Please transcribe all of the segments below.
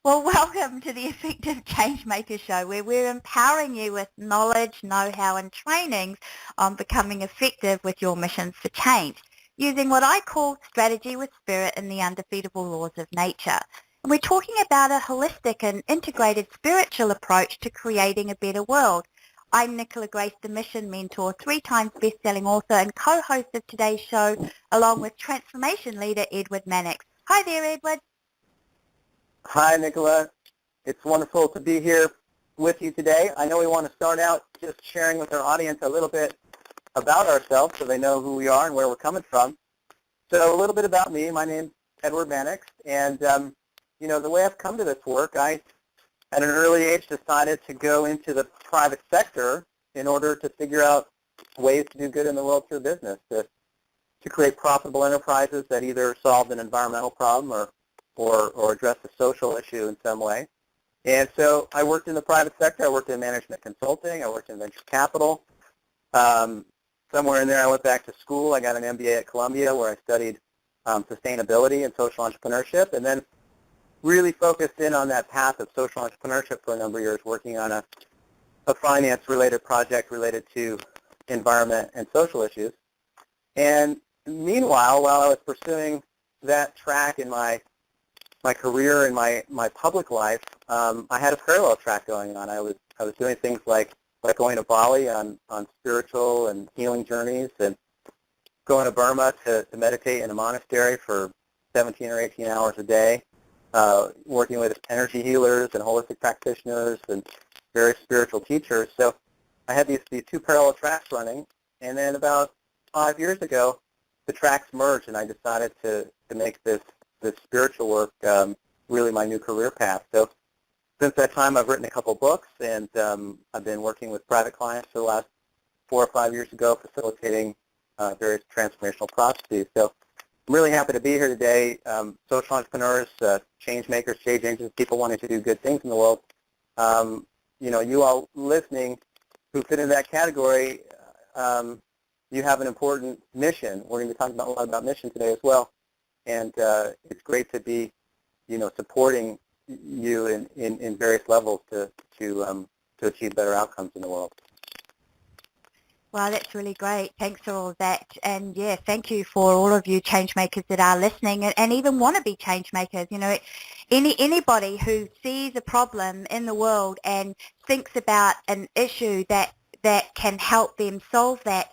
Well, welcome to the Effective Changemakers show, where we're empowering you with knowledge, know-how and trainings on becoming effective with your missions for change, using what I call strategy with spirit and the undefeatable laws of nature. And we're talking about a holistic and integrated spiritual approach to creating a better world. I'm Nicola Grace, the mission mentor, 3 times best-selling author and co-host of today's show, along with transformation leader Edward Mannix. Hi there, Edward. Hi, Nicola. It's wonderful to be here with you today. I know we want to start out just sharing with our audience a little bit about ourselves so they know who we are and where we're coming from. So a little bit about me. My name's Edward Mannix, and the way I've come to this work, I, at an early age, decided to go into the private sector in order to figure out ways to do good in the world through business, to create profitable enterprises that either solved an environmental problem or address a social issue in some way. And so I worked in the private sector. I worked in management consulting. I worked in venture capital. Somewhere in there I went back to school. I got an MBA at Columbia where I studied sustainability and social entrepreneurship, and then really focused in on that path of social entrepreneurship for a number of years, working on a finance-related project related to environment and social issues. And meanwhile, while I was pursuing that track in my career and my public life, I had a parallel track going on. I was doing things like going to Bali on spiritual and healing journeys, and going to Burma to meditate in a monastery for 17 or 18 hours a day, working with energy healers and holistic practitioners and various spiritual teachers. So I had these 2 parallel tracks running, and then about 5 years ago, the tracks merged, and I decided to make this spiritual work really my new career path. So since that time, I've written a couple books, and I've been working with private clients for the last 4 or 5 years ago, facilitating various transformational processes. So I'm really happy to be here today. Social entrepreneurs, change makers, change agents, people wanting to do good things in the world. You all listening who fit in that category, you have an important mission. We're going to be talking a lot about mission today as well. And it's great to be, supporting you in various levels to achieve better outcomes in the world. Well, that's really great. Thanks for all of that. And yeah, thank you for all of you change makers that are listening and even want to be change makers. Anybody who sees a problem in the world and thinks about an issue that can help them solve that,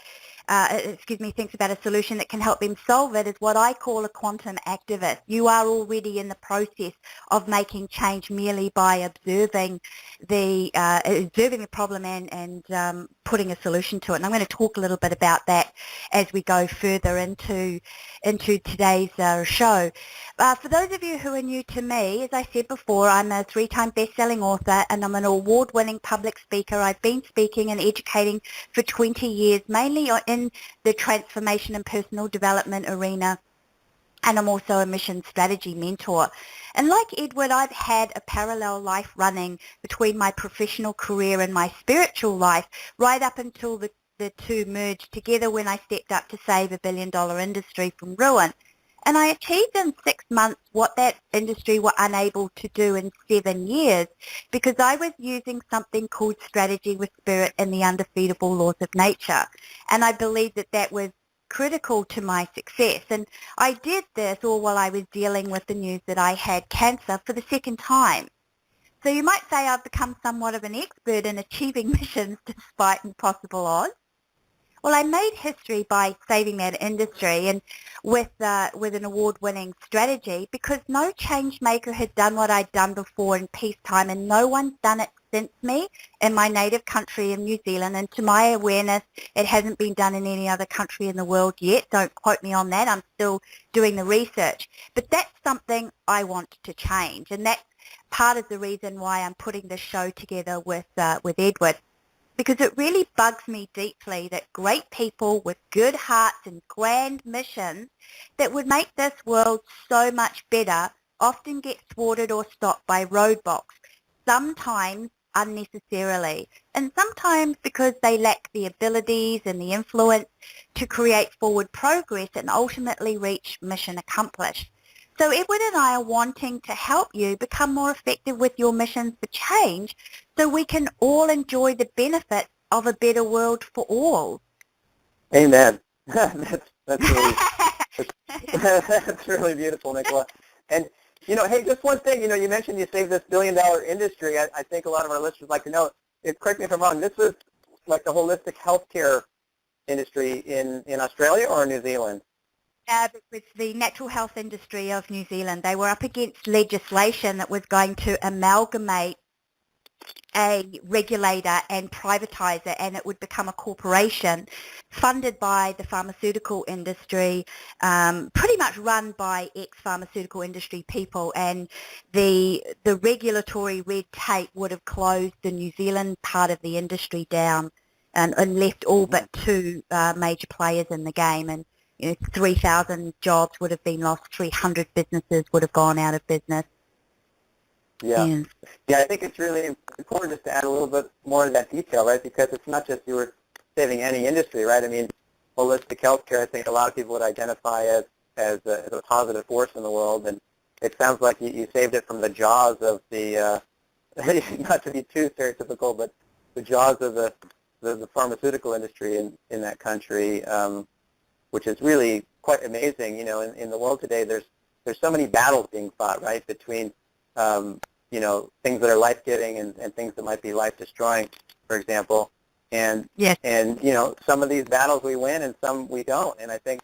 thinks about a solution that can help them solve it, is what I call a quantum activist. You are already in the process of making change merely by observing the problem and putting a solution to it. And I'm going to talk a little bit about that as we go further into today's show. For those of you who are new to me, as I said before, I'm a 3-time best-selling author and I'm an award-winning public speaker. I've been speaking and educating for 20 years, mainly in the transformation and personal development arena, and I'm also a mission strategy mentor. And like Edward, I've had a parallel life running between my professional career and my spiritual life right up until the 2 merged together when I stepped up to save $1 billion industry from ruin. And I achieved in 6 months what that industry were unable to do in 7 years, because I was using something called strategy with spirit and the undefeatable laws of nature. And I believe that was critical to my success. And I did this all while I was dealing with the news that I had cancer for the 2nd time. So you might say I've become somewhat of an expert in achieving missions despite impossible odds. Well, I made history by saving that industry and with an award-winning strategy, because no change maker had done what I'd done before in peacetime, and no one's done it since me in my native country of New Zealand. And to my awareness, it hasn't been done in any other country in the world yet. Don't quote me on that. I'm still doing the research. But that's something I want to change, and that's part of the reason why I'm putting this show together with Edward. Because it really bugs me deeply that great people with good hearts and grand missions that would make this world so much better often get thwarted or stopped by roadblocks, sometimes unnecessarily, and sometimes because they lack the abilities and the influence to create forward progress and ultimately reach mission accomplished. So Edward and I are wanting to help you become more effective with your missions for change so we can all enjoy the benefits of a better world for all. Amen. That's really that's really beautiful, Nicola. And hey, just one thing. You mentioned you saved this billion-dollar industry. I think a lot of our listeners like to know. Correct me if I'm wrong. This was like the holistic healthcare industry in Australia or New Zealand? With the natural health industry of New Zealand. They were up against legislation that was going to amalgamate a regulator and privatizer, and it would become a corporation funded by the pharmaceutical industry, pretty much run by ex-pharmaceutical industry people, and the regulatory red tape would have closed the New Zealand part of the industry down and left all but two major players in the game, and 3,000 jobs would have been lost, 300 businesses would have gone out of business. Yeah. I think it's really important just to add a little bit more of that detail, right? Because it's not just you were saving any industry, right? I mean, holistic healthcare, I think a lot of people would identify as a positive force in the world, and it sounds like you saved it from the jaws of the, not to be too stereotypical, but the jaws of the pharmaceutical industry in that country, which is really quite amazing. In the world today, there's so many battles being fought, right, between things that are life-giving and things that might be life-destroying, for example. And yes. And some of these battles we win and some we don't. And I think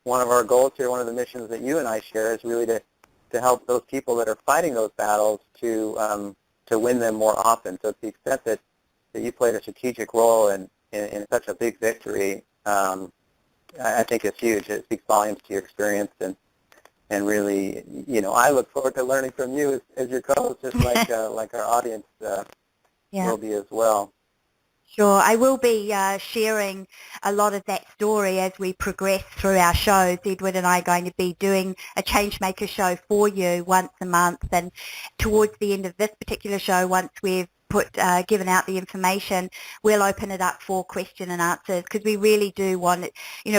one of our goals here, one of the missions that you and I share, is really to help those people that are fighting those battles to win them more often. So to the extent that you played a strategic role in such a big victory, I think it's huge. It speaks volumes to your experience, and really, I look forward to learning from you as your co-host, just like our audience will be as well. Sure. I will be sharing a lot of that story as we progress through our shows. Edward and I are going to be doing a Changemaker show for you once a month, and towards the end of this particular show, once we've given out the information, we'll open it up for question and answers, because we really do want it.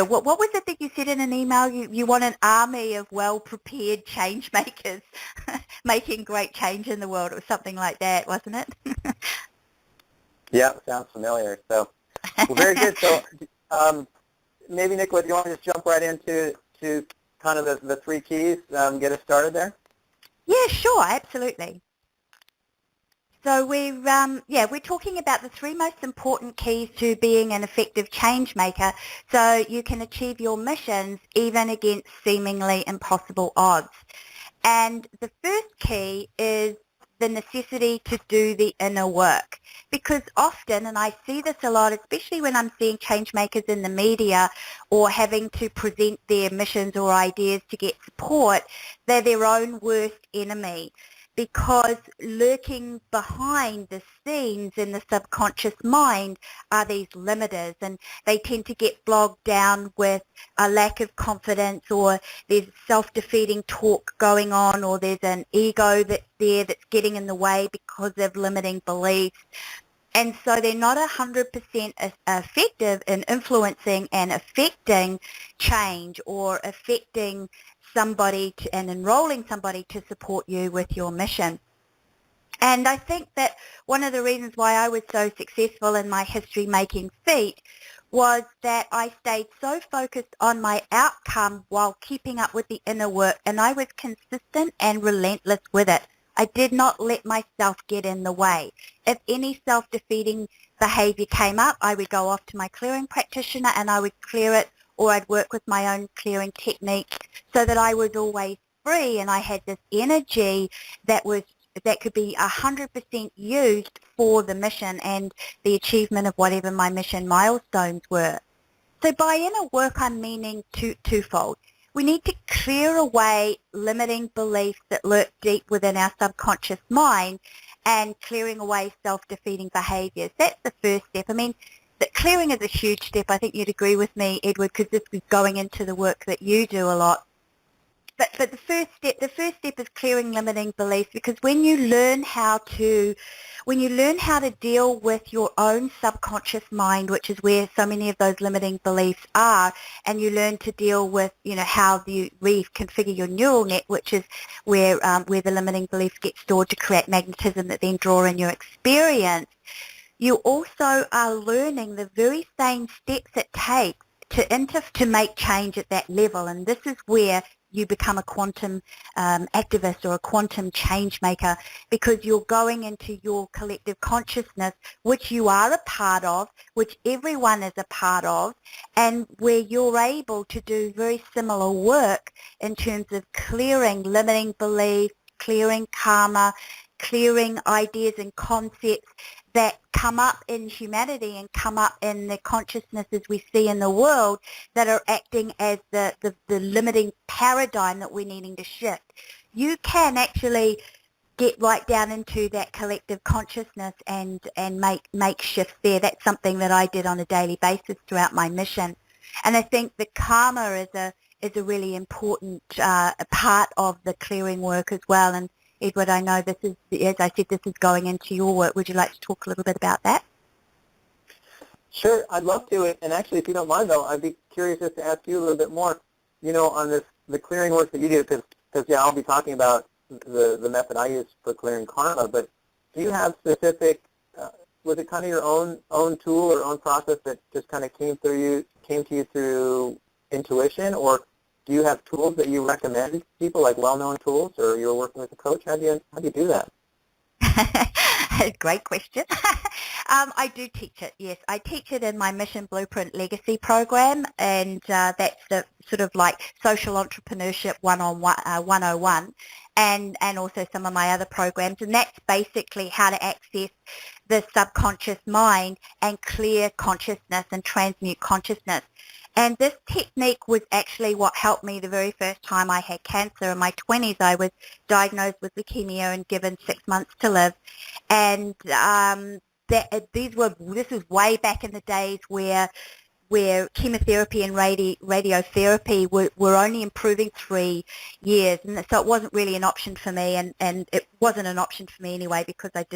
What was it that you said in an email? You want an army of well-prepared change makers making great change in the world, or something like that, wasn't it? Yeah, sounds familiar. So, well, very good. So maybe, Nicola, do you want to just jump right into kind of the three keys, get us started there? Yeah, sure, absolutely. So we're talking about the three most important keys to being an effective change maker, so you can achieve your missions even against seemingly impossible odds. And the first key is the necessity to do the inner work, because often, and I see this a lot, especially when I'm seeing change makers in the media or having to present their missions or ideas to get support, they're their own worst enemy, because lurking behind the scenes in the subconscious mind are these limiters, and they tend to get bogged down with a lack of confidence, or there's self-defeating talk going on, or there's an ego that's there that's getting in the way because of limiting beliefs. And so they're not 100% effective in influencing and affecting change, or affecting somebody and enrolling somebody to support you with your mission. And I think that one of the reasons why I was so successful in my history-making feat was that I stayed so focused on my outcome while keeping up with the inner work, and I was consistent and relentless with it. I did not let myself get in the way. If any self-defeating behavior came up, I would go off to my clearing practitioner and I would clear it, or I'd work with my own clearing technique, so that I was always free, and I had this energy that could be 100% used for the mission and the achievement of whatever my mission milestones were. So by inner work, I'm meaning twofold. We need to clear away limiting beliefs that lurk deep within our subconscious mind, and clearing away self-defeating behaviors. That's the first step. I mean, clearing is a huge step. I think you'd agree with me, Edward, because this is going into the work that you do a lot. but the first step is clearing limiting beliefs, because when you learn how to deal with your own subconscious mind, which is where so many of those limiting beliefs are, and you learn to deal with, how you reconfigure your neural net, which is where the limiting beliefs get stored to create magnetism that then draw in your experience, you also are learning the very same steps it takes to make change at that level. And this is where you become a quantum activist or a quantum change maker, because you're going into your collective consciousness, which you are a part of, which everyone is a part of, and where you're able to do very similar work in terms of clearing limiting beliefs, clearing karma, clearing ideas and concepts that come up in humanity and come up in the consciousnesses we see in the world that are acting as the limiting paradigm that we're needing to shift. You can actually get right down into that collective consciousness and make shifts there. That's something that I did on a daily basis throughout my mission. And I think the karma is a really important part of the clearing work as well. And Edward, I know this is, as I said, this is going into your work. Would you like to talk a little bit about that? Sure, I'd love to. And actually, if you don't mind, though, I'd be curious just to ask you a little bit more, on the clearing work that you do, because I'll be talking about the method I use for clearing karma. But do you have specific, was it kind of your own tool or own process that just kind of came to you through intuition, or do you have tools that you recommend to people, like well-known tools, or you're working with a coach? How do you do that? Great question. I do teach it, yes. I teach it in my Mission Blueprint Legacy program, and that's the sort of like social entrepreneurship 101, and also some of my other programs. And that's basically how to access the subconscious mind and clear consciousness and transmute consciousness. And this technique was actually what helped me the very first time I had cancer. In my 20s, I was diagnosed with leukemia and given 6 months to live. And this was way back in the days where chemotherapy and radiotherapy were only improving 3 years, and so it wasn't really an option for me, and it wasn't an option for me anyway, because it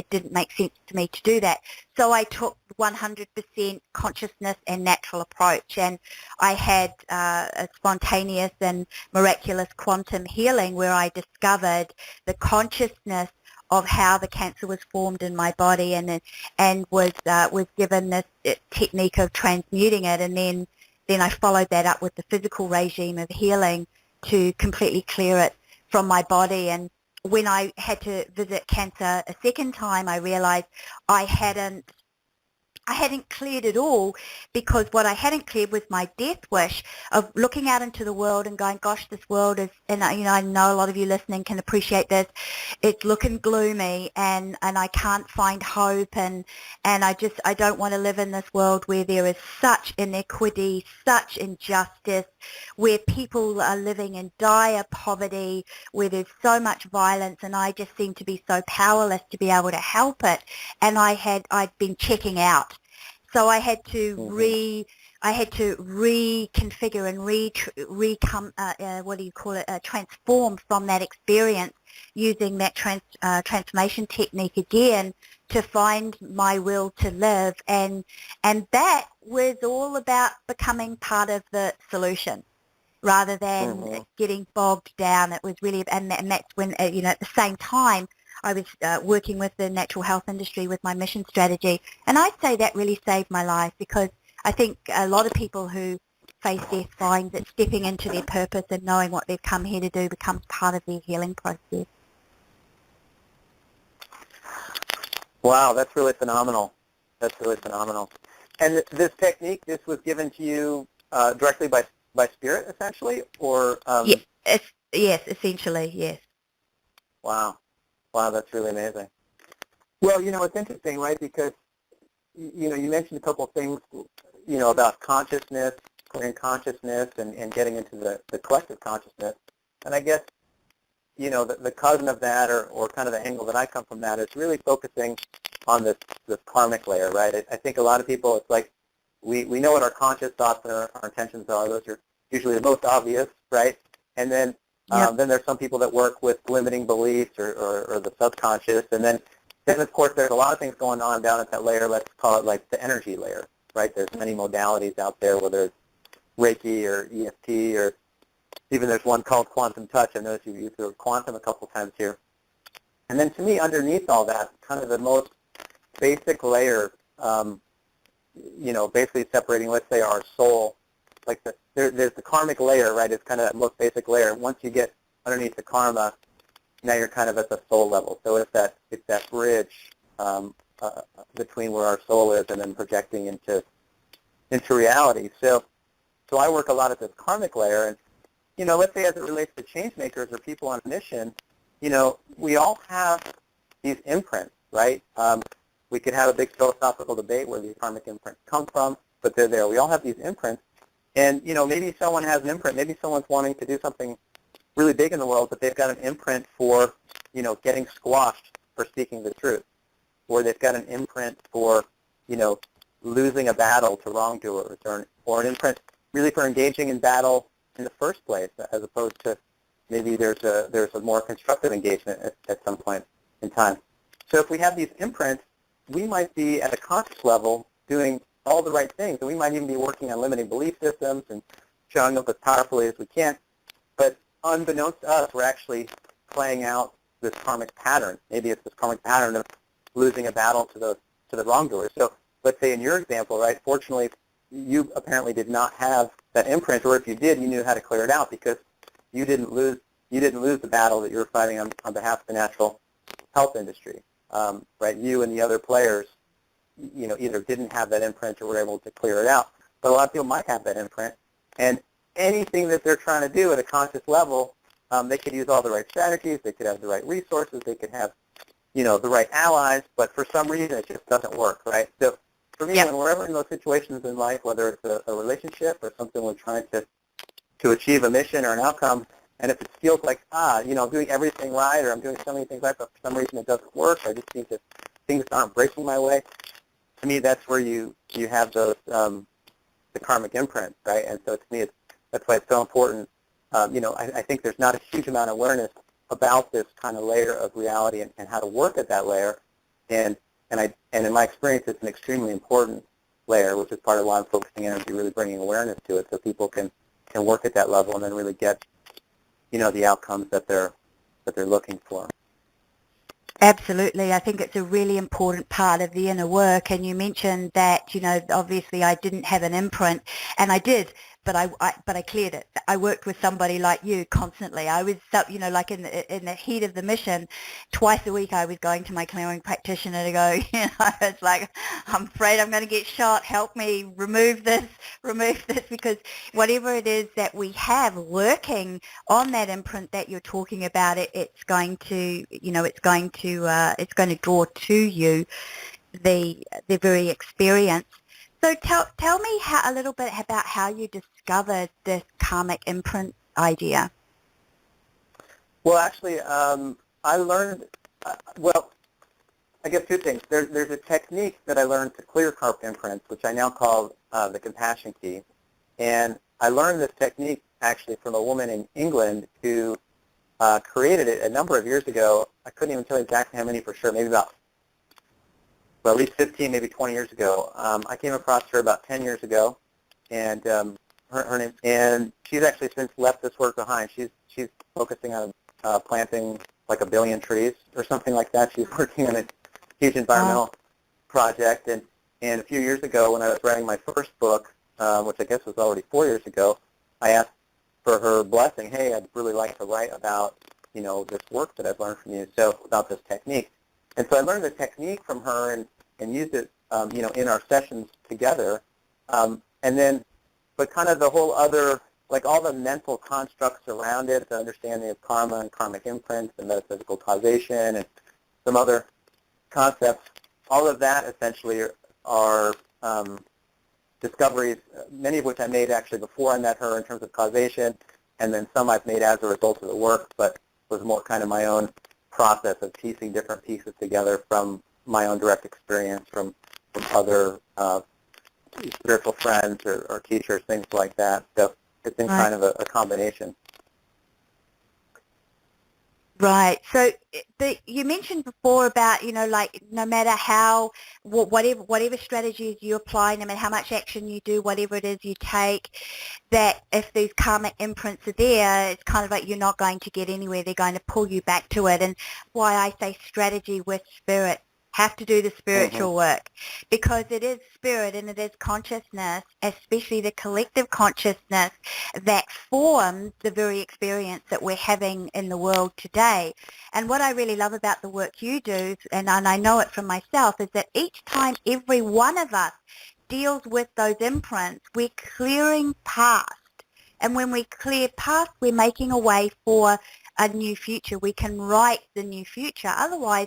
didn't make sense to me to do that. So I took 100% consciousness and natural approach, and I had a spontaneous and miraculous quantum healing where I discovered the consciousness of how the cancer was formed in my body, and was given this technique of transmuting it, and then I followed that up with the physical regime of healing to completely clear it from my body. And when I had to visit cancer a second time, I realized I hadn't cleared it all, because what I hadn't cleared was my death wish of looking out into the world and going, gosh, this world is, and I know a lot of you listening can appreciate this, it's looking gloomy, and I can't find hope, and I don't want to live in this world where there is such inequity, such injustice, where people are living in dire poverty, where there's so much violence, and I just seem to be so powerless to be able to help it. And I'd been checking out. So I had to reconfigure and transform from that experience using that transformation technique again to find my will to live, and that was all about becoming part of the solution rather than getting bogged down. It was really, and that's when at the same time I was working with the natural health industry with my mission strategy. And I'd say that really saved my life, because I think a lot of people who face death find that stepping into their purpose and knowing what they've come here to do becomes part of their healing process. Wow, that's really phenomenal. That's really phenomenal. And this technique, this was given to you directly by spirit, essentially? Or yes, essentially, yes. Wow. Wow, that's really amazing. Well, it's interesting, right? Because, you mentioned a couple of things, about consciousness, clearing consciousness, and getting into the collective consciousness. And I guess, the cousin of that, or kind of the angle that I come from that, is really focusing on this karmic layer, right? I think a lot of people, it's like, we know what our conscious thoughts and our intentions are. Those are usually the most obvious, right? And then then there's some people that work with limiting beliefs or the subconscious. And then, of course, there's a lot of things going on down at that layer. Let's call it like the energy layer, right? There's many modalities out there, whether it's Reiki or EFT, or even there's one called quantum touch. I noticed you used the word quantum a couple times here. And then to me, underneath all that, kind of the most basic layer, basically separating, let's say, our soul, like there's the karmic layer, right? It's kind of that most basic layer. Once you get underneath the karma, now you're kind of at the soul level. So it's that bridge between where our soul is and then projecting into reality. So I work a lot at this karmic layer, and let's say as it relates to changemakers or people on a mission, we all have these imprints, right? We could have a big philosophical debate where these karmic imprints come from, but they're there. We all have these imprints, and maybe someone has an imprint. Maybe someone's wanting to do something really big in the world, but they've got an imprint for getting squashed for speaking the truth, or they've got an imprint for losing a battle to wrongdoers, or an imprint really for engaging in battle in the first place, as opposed to maybe there's a more constructive engagement at some point in time. So if we have these imprints, we might be at a conscious level doing all the right things, and we might even be working on limiting belief systems and showing up as powerfully as we can. But unbeknownst to us, we're actually playing out this karmic pattern. Maybe it's this karmic pattern of losing a battle to the wrongdoers. So let's say in your example, right? Fortunately, you apparently did not have that imprint, or if you did, you knew how to clear it out because you didn't lose the battle that you were fighting on behalf of the natural health industry, right? You and the other players, either didn't have that imprint or were able to clear it out. But a lot of people might have that imprint, and anything that they're trying to do at a conscious level, they could use all the right strategies, they could have the right resources, they could have, the right allies, but for some reason it just doesn't work, right? So for me, when we're ever in those situations in life, whether it's a relationship or something we're trying to achieve a mission or an outcome, and if it feels like, I'm doing everything right, or I'm doing so many things right, but for some reason it doesn't work, I just think that things aren't breaking my way, to me that's where you have those, the karmic imprint, right? And so to me, that's why it's so important. I think there's not a huge amount of awareness about this kind of layer of reality and how to work at that layer, and in my experience, it's an extremely important layer, which is part of why I'm focusing energy, really bringing awareness to it, so people can work at that level and then really get, the outcomes that they're looking for. Absolutely. I think it's a really important part of the inner work. And you mentioned that, obviously I didn't have an imprint, and I did, but I cleared it. I worked with somebody like you constantly. I was, like in the heat of the mission, twice a week I was going to my clearing practitioner to go, it's like, I'm afraid I'm going to get shot. Help me remove this, because whatever it is that we have working on that imprint that you're talking about, it's going to draw to you the very experience. So tell me a little bit about how you discovered this karmic imprint idea. Well, actually, I learned, I guess two things. There's a technique that I learned to clear karmic imprints, which I now call the compassion key. And I learned this technique actually from a woman in England who created it a number of years ago. I couldn't even tell you exactly how many for sure, maybe about at least 15, maybe 20 years ago. I came across her about 10 years ago, and her name, and she's actually since left this work behind. She's focusing on planting like 1 billion trees or something like that. She's working on a huge environmental project, and a few years ago when I was writing my first book, which I guess was already 4 years ago, I asked for her blessing. Hey, I'd really like to write about this work that I've learned from you, so about this technique. And so I learned the technique from her and used it, in our sessions together. And then, but kind of the whole other, like all the mental constructs around it, the understanding of karma and karmic imprints and metaphysical causation and some other concepts, all of that essentially are discoveries, many of which I made actually before I met her in terms of causation, and then some I've made as a result of the work, but was more kind of my own process of piecing different pieces together from my own direct experience, from other spiritual friends or teachers, things like that. So it's been kind of a combination. Right. So you mentioned before about, like no matter how, whatever strategies you apply, no matter how much action you do, whatever it is you take, that if these karmic imprints are there, it's kind of like you're not going to get anywhere. They're going to pull you back to it. And why I say strategy with spirit, have to do the Hmm. spiritual work, because it is spirit and it is consciousness, especially the collective consciousness, that forms the very experience that we're having in the world today. And what I really love about the work you do, and I know it from myself, is that each time every one of us deals with those imprints, we're clearing past. And when we clear past, we're making a way for a new future. We can write the new future. Otherwise,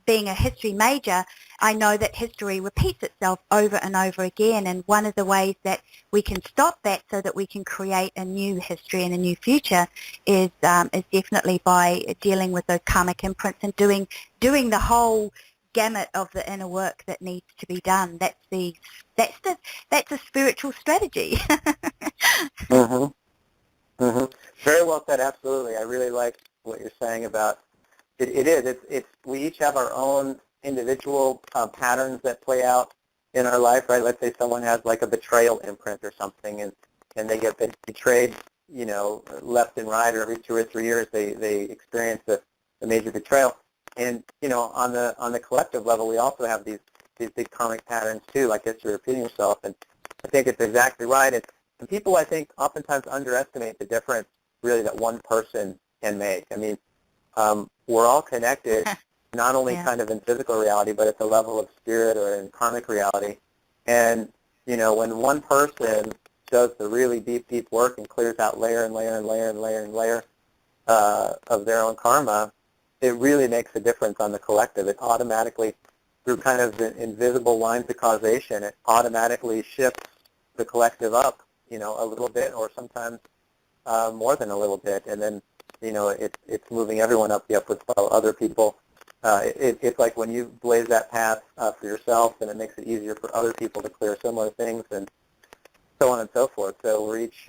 being a history major, I know that history repeats itself over and over again. And one of the ways that we can stop that so that we can create a new history and a new future is definitely by dealing with those karmic imprints and doing the whole gamut of the inner work that needs to be done. That's the that's a spiritual strategy. Hmm. Hmm. Very well said. Absolutely. I really like what you're saying about it. It is. It's. We each have our own individual patterns that play out in our life, right? Let's say someone has like a betrayal imprint or something, and they get betrayed, left and right, or every 2 or 3 years they experience a major betrayal. And on the collective level, we also have these big karmic patterns too, like you're repeating yourself. And I think it's exactly right. And people, I think, oftentimes underestimate the difference really that one person can make. I mean, we're all connected, not only Yeah. kind of in physical reality, but at the level of spirit or in karmic reality. And, when one person does the really deep, deep work and clears out layer and layer and layer and layer and layer of their own karma, it really makes a difference on the collective. It automatically, through kind of the invisible lines of causation, it automatically shifts the collective up, a little bit, or sometimes more than a little bit, and then, it's moving everyone up the upward spiral. Other people, it's like when you blaze that path for yourself, and it makes it easier for other people to clear similar things, and so on and so forth. So we're each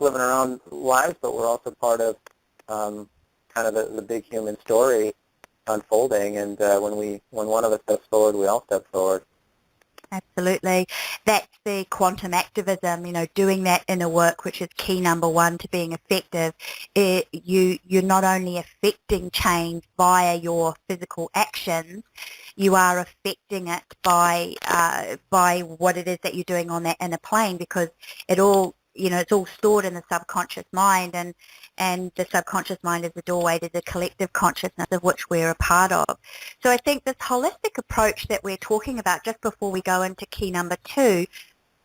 living our own lives, but we're also part of kind of the big human story unfolding. And when one of us steps forward, we all step forward. Absolutely. That's the quantum activism, doing that inner work, which is key number one to being effective. You're not only affecting change via your physical actions, you are affecting it by what it is that you're doing on that inner plane, because it all, it's all stored in the subconscious mind, and the subconscious mind is the doorway to the collective consciousness of which we're a part of. So I think this holistic approach that we're talking about just before we go into key number two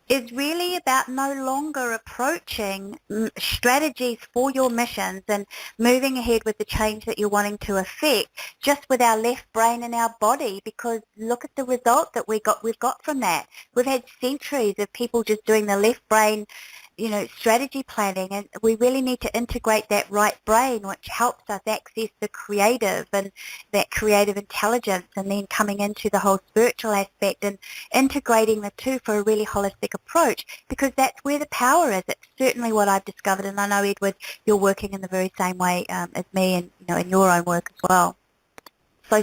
is really about no longer approaching strategies for your missions and moving ahead with the change that you're wanting to affect just with our left brain and our body, because look at the result that we've got from that. We've had centuries of people just doing the left brain, strategy planning, and we really need to integrate that right brain, which helps us access the creative and that creative intelligence, and then coming into the whole spiritual aspect and integrating the two for a really holistic approach, because that's where the power is. It's certainly what I've discovered, and I know, Edward, you're working in the very same way as me, and in your own work as well. So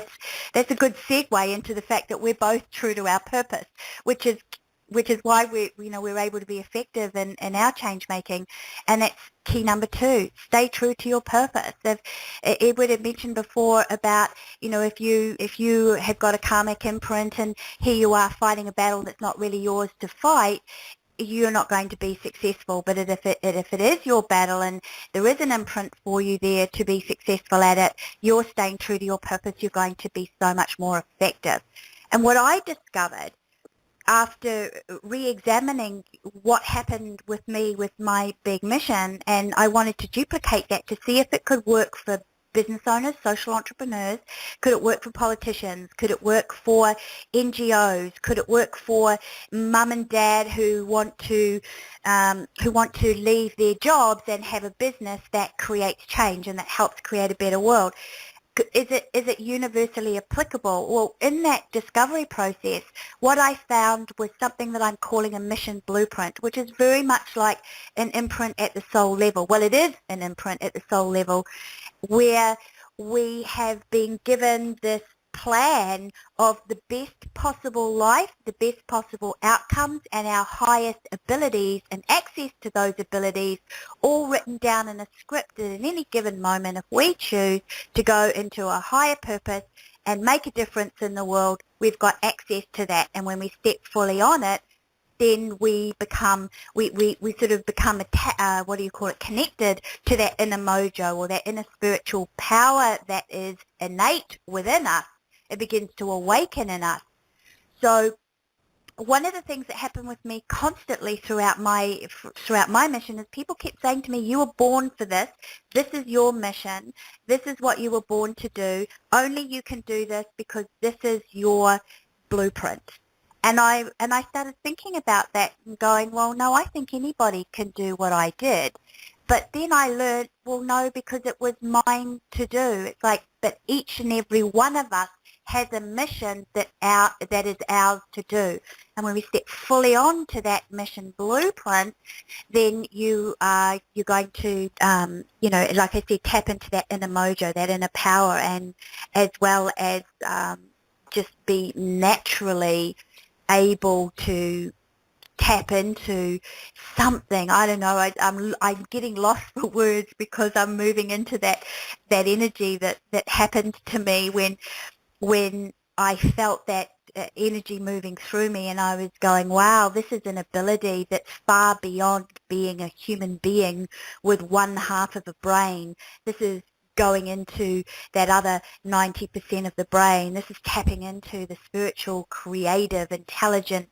that's a good segue into the fact that we're both true to our purpose, which is why we're able to be effective in our change making. And that's key number two: stay true to your purpose. Edward had mentioned before about, if you have got a karmic imprint and here you are fighting a battle that's not really yours to fight, you're not going to be successful. But if it is your battle and there is an imprint for you there to be successful at it, you're staying true to your purpose, you're going to be so much more effective. And what I discovered after re-examining what happened with me with my big mission, and I wanted to duplicate that to see if it could work for business owners, social entrepreneurs, could it work for politicians, could it work for NGOs, could it work for mum and dad who want to leave their jobs and have a business that creates change and that helps create a better world. Is it universally applicable? Well, in that discovery process, what I found was something that I'm calling a mission blueprint, which is very much like an imprint at the soul level. Well, it is an imprint at the soul level, where we have been given this plan of the best possible life, the best possible outcomes, and our highest abilities and access to those abilities all written down in a script at any given moment if we choose to go into a higher purpose and make a difference in the world. We've got access to that, and when we step fully on it, then we sort of become connected to that inner mojo or that inner spiritual power that is innate within us. It begins to awaken in us. So one of the things that happened with me constantly throughout my mission is people kept saying to me, you were born for this. This is your mission. This is what you were born to do. Only you can do this because this is your blueprint. And I started thinking about that and going, well, no, I think anybody can do what I did. But then I learned, well, no, because it was mine to do. It's like, but each and every one of us has a mission that is ours to do. And when we step fully on to that mission blueprint, then you're going to, like I said, tap into that inner mojo, that inner power, and as well as just be naturally able to tap into something. I don't know. I'm getting lost for words because I'm moving into that energy that happened to me when I felt that energy moving through me, and I was going, wow, this is an ability that's far beyond being a human being with one half of a brain. This is going into that other 90% of the brain. This is tapping into the spiritual, creative, intelligent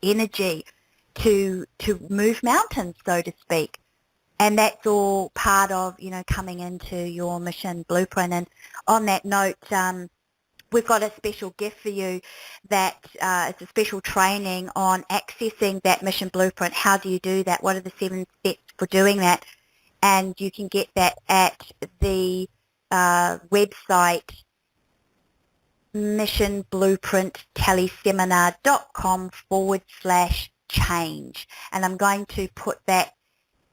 energy to move mountains, so to speak. And that's all part of, coming into your mission blueprint. And on that note, we've got a special gift for you that it's a special training on accessing that mission blueprint. How do you do that? What are the 7 steps for doing that? And you can get that at the website missionblueprintteleSeminar.com/change. And I'm going to put that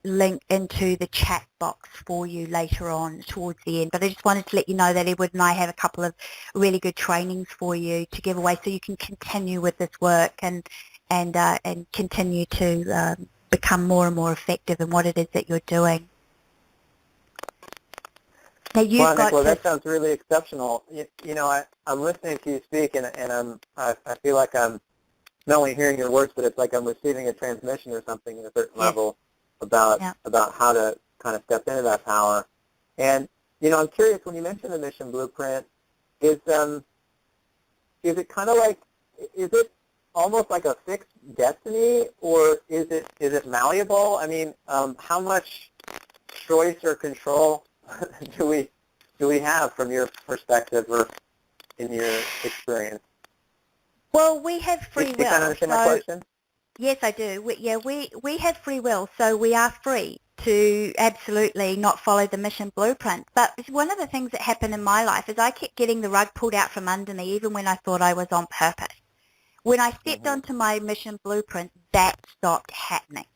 link into the chat box for you later on towards the end. But I just wanted to let you know that Edward and I have a couple of really good trainings for you to give away so you can continue with this work and continue to become more and more effective in what it is that you're doing. Now Nicola, that sounds really exceptional. I'm listening to you speak, and I feel like I'm not only hearing your words, but it's like I'm receiving a transmission or something at a certain level about how to kind of step into that power. And I'm curious, when you mentioned the mission blueprint, is it kind of like, is it almost like a fixed destiny, or is it malleable? I mean, how much choice or control do we have from your perspective or in your experience? Well, we have free will. Do you kind of understand my question? Yes, I do. We have free will, so we are free to absolutely not follow the mission blueprint. But one of the things that happened in my life is I kept getting the rug pulled out from under me, even when I thought I was on purpose. When I stepped onto my mission blueprint, that stopped happening.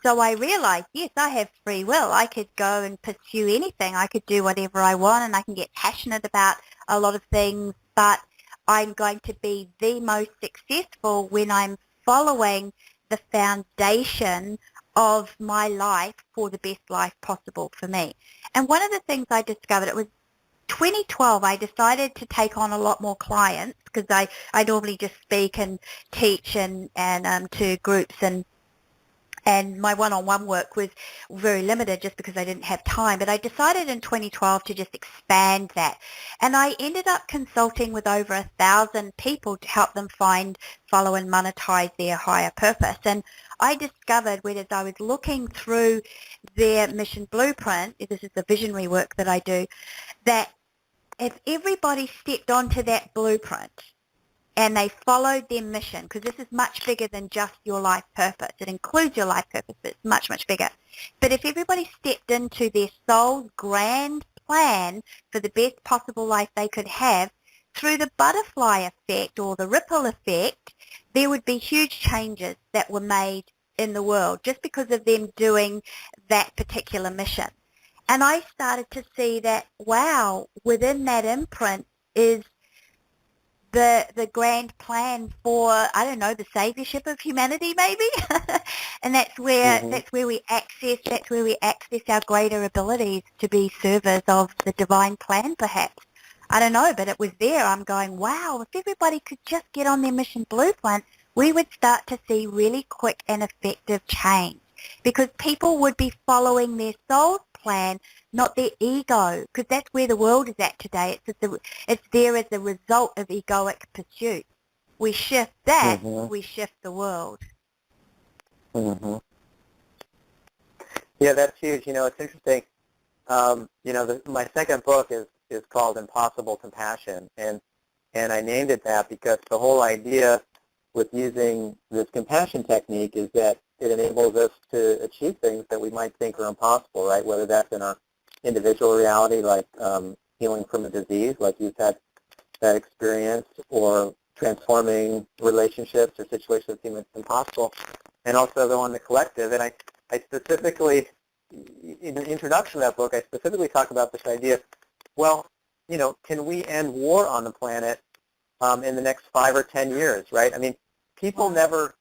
So I realized, yes, I have free will. I could go and pursue anything. I could do whatever I want, and I can get passionate about a lot of things, but I'm going to be the most successful when I'm following the foundation of my life for the best life possible for me. And one of the things I discovered, it was 2012, I decided to take on a lot more clients because I normally just speak and teach and to groups, and my one-on-one work was very limited just because I didn't have time. But I decided in 2012 to just expand that. And I ended up consulting with over 1,000 people to help them find, follow, and monetize their higher purpose. And I discovered, as I was looking through their mission blueprint, this is the visionary work that I do, that if everybody stepped onto that blueprint and they followed their mission, because this is much bigger than just your life purpose. It includes your life purpose, but it's much, much bigger. But if everybody stepped into their soul's grand plan for the best possible life they could have, through the butterfly effect or the ripple effect, there would be huge changes that were made in the world just because of them doing that particular mission. And I started to see that, wow, within that imprint is the grand plan for, I don't know, the saviorship of humanity maybe. And that's where we access our greater abilities to be servers of the divine plan perhaps. I don't know, but it was there. I'm going, wow, if everybody could just get on their mission blueprint, we would start to see really quick and effective change, because people would be following their soul's plan, not their ego, because that's where the world is at today. It's there as a result of egoic pursuit. We shift that, we shift the world. Yeah, that's huge. It's interesting. My second book is called Impossible Compassion, and I named it that because the whole idea with using this compassion technique is that it enables us to achieve things that we might think are impossible, right? Whether that's in our individual reality, like healing from a disease, like you've had that experience, or transforming relationships or situations that seem impossible, and also on the collective. And I specifically, in the introduction of that book, I specifically talk about this idea, well, can we end war on the planet in the next 5 or 10 years, right? I mean, people never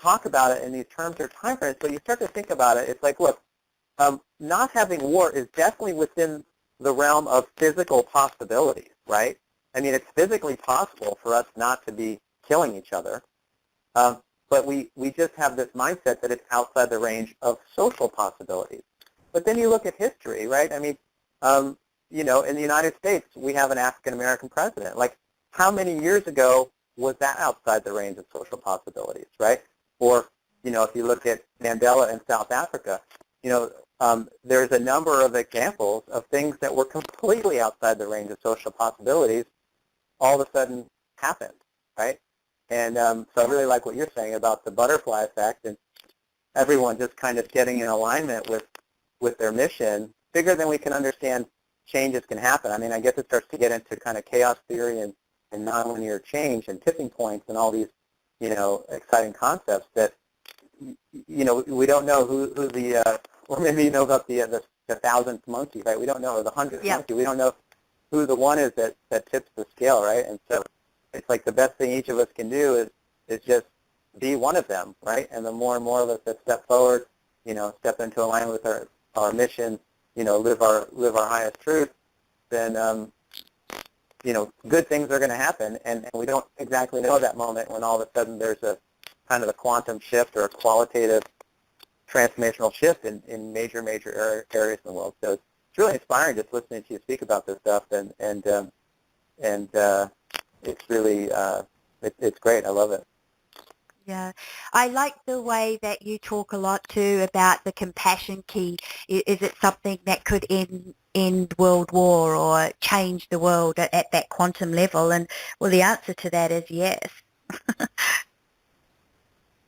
talk about it in these terms or time frames, but you start to think about it, it's like, look, not having war is definitely within the realm of physical possibilities, right? I mean, it's physically possible for us not to be killing each other, but we just have this mindset that it's outside the range of social possibilities. But then you look at history, right? I mean, in the United States, we have an African-American president. Like, how many years ago was that outside the range of social possibilities, right? Or, if you look at Mandela in South Africa, there's a number of examples of things that were completely outside the range of social possibilities all of a sudden happened, right? And so I really like what you're saying about the butterfly effect and everyone just kind of getting in alignment with their mission. Bigger than we can understand, changes can happen. I mean, I guess it starts to get into kind of chaos theory and nonlinear change and tipping points and all these, exciting concepts that, we don't know who the, or maybe you know about the 1,000th monkey, right? We don't know, or the 100th monkey. We don't know who the one is that tips the scale, right? And so it's like the best thing each of us can do is just be one of them, right? And the more and more of us that step forward, step into alignment with our mission, live our highest truth, then good things are going to happen, and we don't exactly know that moment when all of a sudden there's a kind of a quantum shift or a qualitative transformational shift in major areas in the world. So it's really inspiring just listening to you speak about this stuff, and it's really it's great. I love it. Yeah, I like the way that you talk a lot too about the compassion key. Is it something that could end world war or change the world at that quantum level? And well, the answer to that is yes.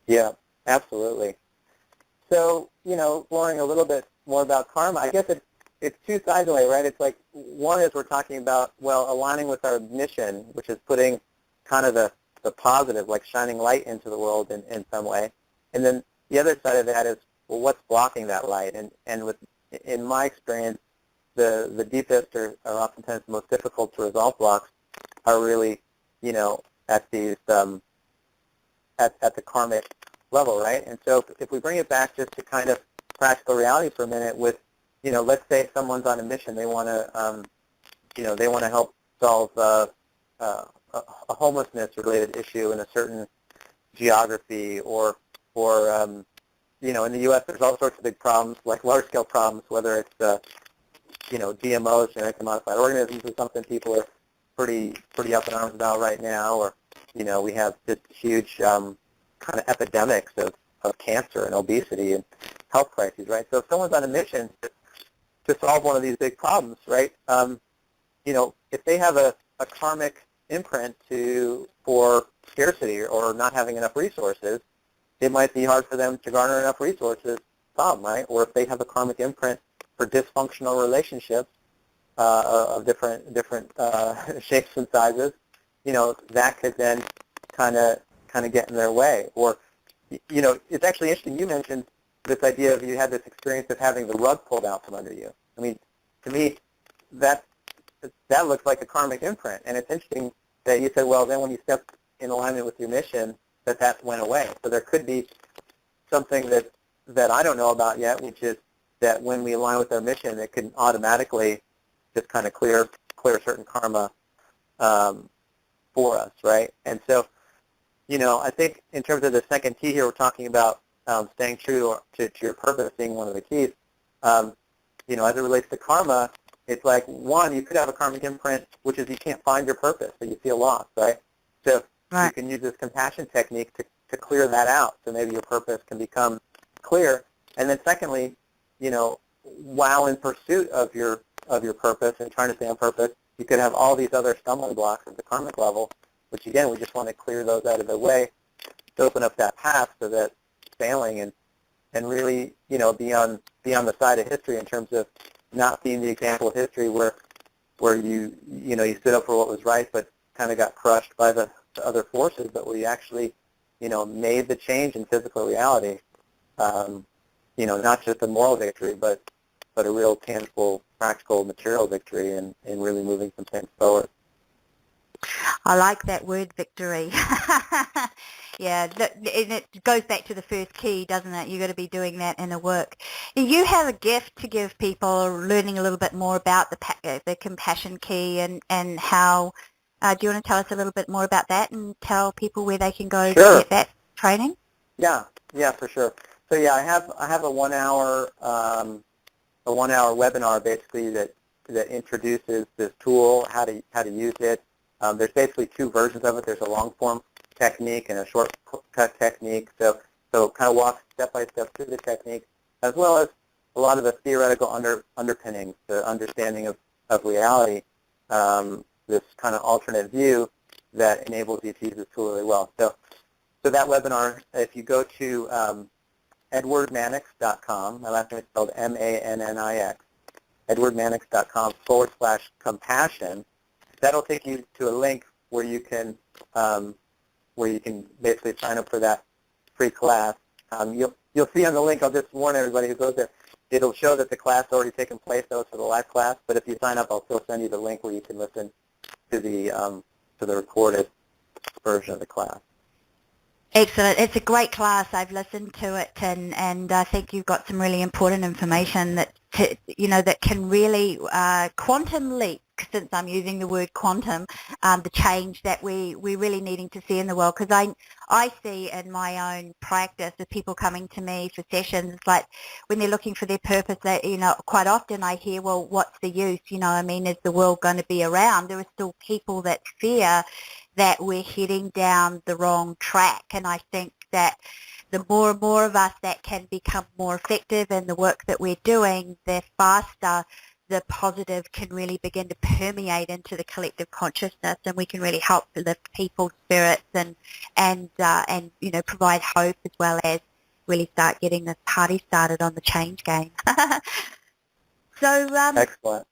Yeah, absolutely. So, exploring a little bit more about karma, I guess it's two sides away, right? It's like, one is we're talking about, well, aligning with our mission, which is putting kind of the positive, like shining light into the world in some way. And then the other side of that is, well, what's blocking that light? And in my experience, the deepest or oftentimes the most difficult to resolve blocks are really, at these at the karmic level, right? And so if we bring it back just to kind of practical reality for a minute with, let's say someone's on a mission, they want to, they want to help solve a homelessness-related issue in a certain geography, or in the U.S. there's all sorts of big problems, like large-scale problems, whether it's, GMOs, genetically modified organisms, is something people are pretty up in arms about right now, or, we have just huge kind of epidemics of cancer and obesity and health crises, right? So if someone's on a mission to solve one of these big problems, right, if they have a karmic imprint for scarcity or not having enough resources, it might be hard for them to garner enough resources to solve, right? Or if they have a karmic imprint for dysfunctional relationships of different shapes and sizes, that could then kind of get in their way. Or, it's actually interesting. You mentioned this idea of you had this experience of having the rug pulled out from under you. I mean, to me, that looks like a karmic imprint. And it's interesting that you said, well, then when you step in alignment with your mission, that went away. So there could be something that I don't know about yet, which is that when we align with our mission, it can automatically just kind of clear certain karma for us, right? And so, I think in terms of the second key here, we're talking about staying true to your purpose being one of the keys. As it relates to karma, it's like, one, you could have a karmic imprint, which is you can't find your purpose, so you feel lost, right? So you can use this compassion technique to clear that out, so maybe your purpose can become clear. And then secondly, while in pursuit of your purpose and trying to stay on purpose, you could have all these other stumbling blocks at the karmic level, which again, we just want to clear those out of the way to open up that path so that failing and really, be on the side of history in terms of not being the example of history where you stood up for what was right, but kind of got crushed by the other forces, but where you actually, made the change in physical reality. Not just a moral victory, but a real tangible, practical, material victory in really moving some things forward. I like that word, victory. Yeah, and it goes back to the first key, doesn't it? You've got to be doing that inner work. You have a gift to give people learning a little bit more about the compassion key and how, do you want to tell us a little bit more about that and tell people where they can go to get that training? Yeah, for sure. So yeah, I have a 1 hour webinar basically that introduces this tool, how to use it. There's basically two versions of it. There's a long form technique and a shortcut technique. So kind of walk step by step through the technique, as well as a lot of the theoretical underpinnings, the understanding of reality, this kind of alternate view that enables you to use this tool really well. So that webinar, if you go to edwardmannix.com, my last name is spelled Mannix, edwardmannix.com/compassion. That'll take you to a link where you can basically sign up for that free class. You'll see on the link, I'll just warn everybody who goes there, it'll show that the class has already taken place, though, for the live class, but if you sign up, I'll still send you the link where you can listen to the recorded version of the class. Excellent. It's a great class. I've listened to it, and I think you've got some really important information that can really quantum leap, since I'm using the word quantum, the change that we're really needing to see in the world. Because I see in my own practice of people coming to me for sessions, it's like when they're looking for their purpose, that quite often I hear, well, what's the use? Is the world going to be around? There are still people that fear that we're heading down the wrong track, and I think that the more and more of us that can become more effective in the work that we're doing, the faster the positive can really begin to permeate into the collective consciousness, and we can really help lift people's spirits and provide hope, as well as really start getting this party started on the change game. So excellent.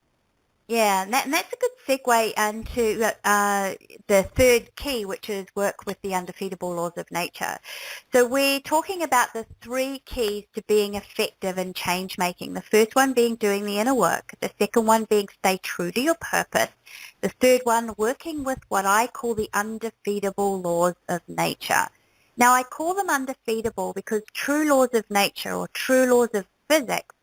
Yeah, and that's a good segue into the third key, which is work with the undefeatable laws of nature. So we're talking about the three keys to being effective in change making. The first one being doing the inner work. The second one being stay true to your purpose. The third one, working with what I call the undefeatable laws of nature. Now, I call them undefeatable because true laws of nature, or true laws of physics,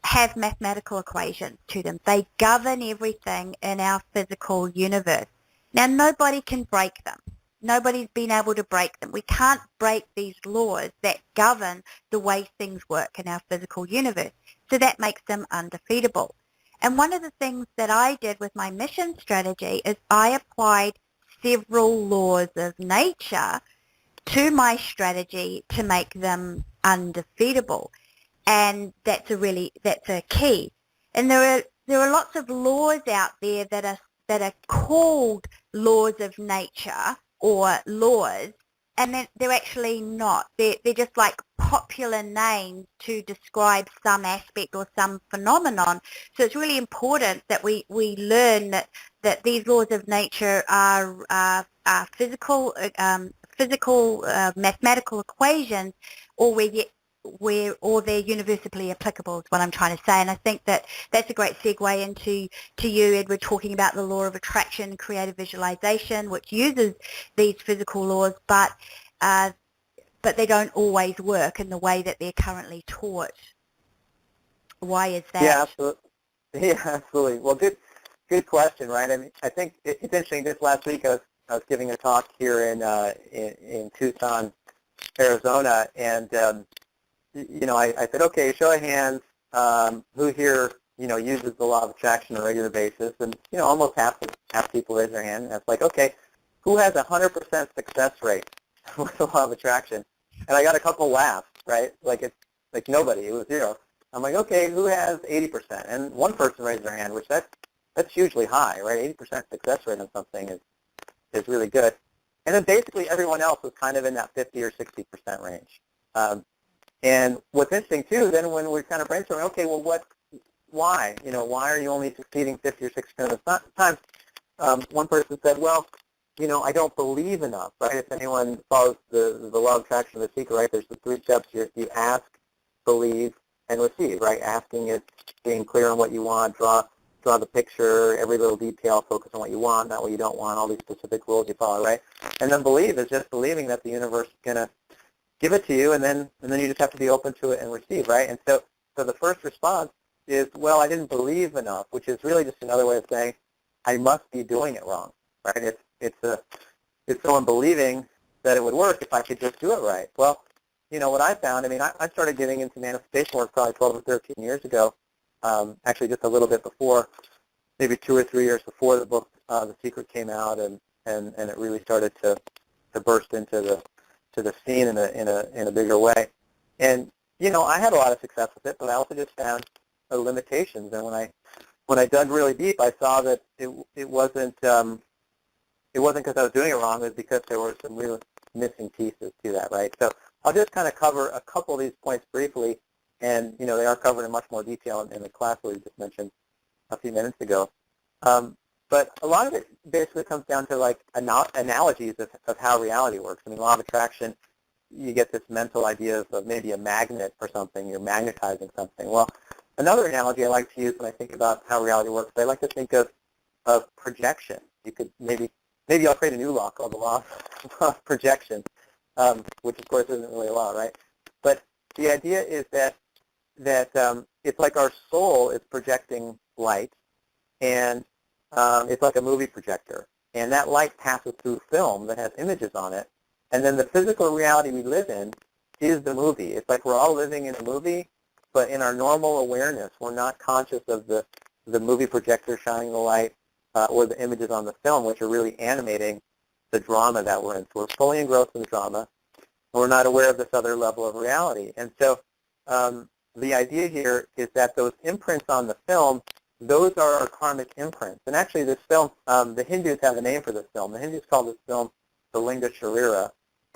have mathematical equations to them. They govern everything in our physical universe. Now, nobody can break them. Nobody's been able to break them. We can't break these laws that govern the way things work in our physical universe. So that makes them undefeatable. And one of the things that I did with my mission strategy is I applied several laws of nature to my strategy to make them undefeatable. And that's a key. And there are lots of laws out there that are called laws of nature or laws, and they're actually not. They're just like popular names to describe some aspect or some phenomenon. So it's really important that we learn that these laws of nature are physical mathematical equations, or or they're universally applicable is what I'm trying to say. And I think that that's a great segue into you, Edward, talking about the law of attraction, creative visualization, which uses these physical laws, but they don't always work in the way that they're currently taught. Why is that? Yeah, absolutely. Yeah, absolutely. Well, good question, right? I mean, I think it's interesting. Just last week, I was giving a talk here in Tucson, Arizona, and I said, okay, show of hands, who here uses the law of attraction on a regular basis, and almost half people raise their hand. And it's like, okay, who has 100% success rate with the law of attraction? And I got a couple laughs, right? Like it's like nobody. It was zero. I'm like, okay, who has 80%? And one person raised their hand, which that's hugely high, right? 80% success rate on something is really good. And then basically everyone else was kind of in that 50 or 60% range. And what's interesting too, then when we're kind of brainstorming, okay, well, why? Why are you only succeeding 50 or 60% of the time? One person said, well, I don't believe enough, right? If anyone follows the law of attraction of the secret, right, there's the 3 steps. You ask, believe, and receive, right? Asking is being clear on what you want, draw the picture, every little detail, focus on what you want, not what you don't want, all these specific rules you follow, right? And then believe is just believing that the universe is going to give it to you, and then you just have to be open to it and receive, right? And so the first response is, well, I didn't believe enough, which is really just another way of saying I must be doing it wrong, right? It's someone believing that it would work if I could just do it right. Well, what I found, I mean, I started getting into manifestation work probably 12 or 13 years ago, actually just a little bit before, maybe 2 or 3 years before the book The Secret came out, and it really started to burst into the scene in a bigger way. And I had a lot of success with it, but I also just found limitations. And when I dug really deep, I saw that it wasn't because I was doing it wrong. It was because there were some real missing pieces to that, right? So I'll just kind of cover a couple of these points briefly, and they are covered in much more detail in the class that we just mentioned a few minutes ago. But a lot of it basically comes down to like analogies of how reality works. I mean, law of attraction, you get this mental idea of maybe a magnet or something. You're magnetizing something. Well, another analogy I like to use when I think about how reality works, I like to think of projection. You could maybe I'll create a new law called the law of projection, which of course isn't really a law, right? But the idea is that it's like our soul is projecting light, and it's like a movie projector, and that light passes through film that has images on it, and then the physical reality we live in is the movie. It's like we're all living in a movie, but in our normal awareness, we're not conscious of the movie projector shining the light or the images on the film, which are really animating the drama that we're in. So we're fully engrossed in the drama, and we're not aware of this other level of reality. And so the idea here is that those imprints on the film, those are our karmic imprints. And actually this film, the Hindus have a name for this film. The Hindus call this film the Linga Sharira.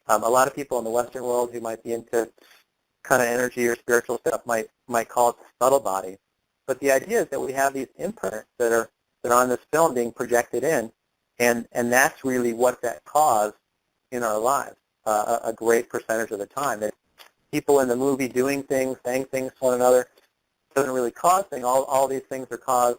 A lot of people in the Western world who might be into kind of energy or spiritual stuff might call it the subtle body. But the idea is that we have these imprints that are on this film being projected in, and that's really what that caused in our lives a great percentage of the time. That people in the movie doing things, saying things to one another, doesn't really cause things. All these things are caused